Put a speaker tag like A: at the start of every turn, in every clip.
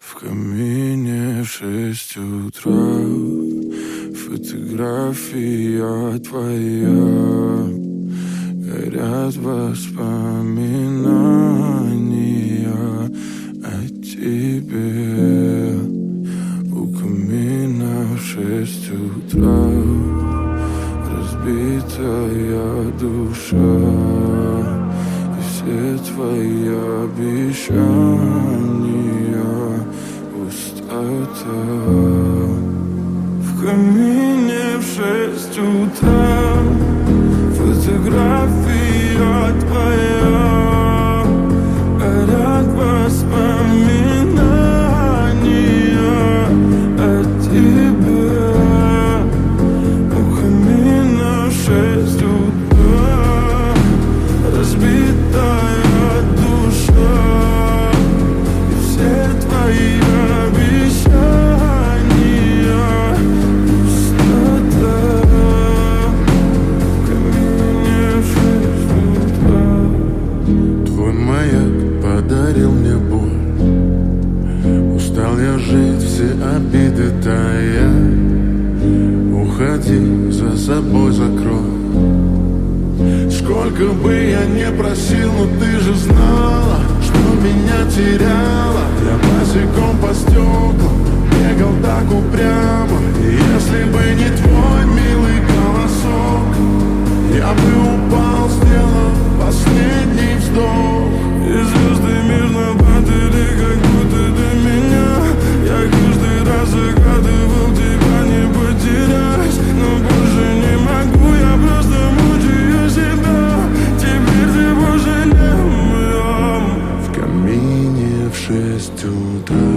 A: В камине 6 утра, фотография твоя, горят воспоминания о тебе. У камина 6 утра, разбитая душа, и все твои обещания пустота. В камине в 6 утра, фотография твоя, горят воспоминания о тебе. У камина в 6 утра, разбитая душа, и все твои обещания пустота. В камине в 6 утра.
B: Твой маяк подарил мне боль. Устал я жить, все обиды тая. Уходи, за собой закрой. Сколько бы я не просил, но ты же знала, что меня теряла. Я босиком по стеклам бегал так упрямо. И если бы не твой милый голосок, я бы упал, сделав последний вздох.
A: И звезды мирно падали, как будто до меня. Я каждый раз загадывал тебя не потерять, но больше не могу, я просто мучаю себя. Теперь ты пожалел моем.
B: В камине в 6 утра,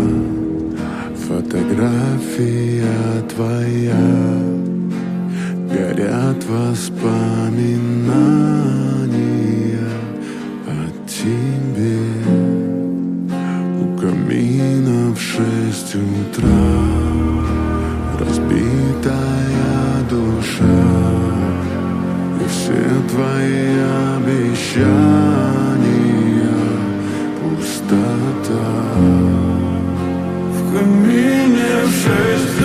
B: фотография твоя, горят воспоминания о тебе. У камина в 6 утра, разбитая душа, и все твои обещания пустота.
A: В камине в 6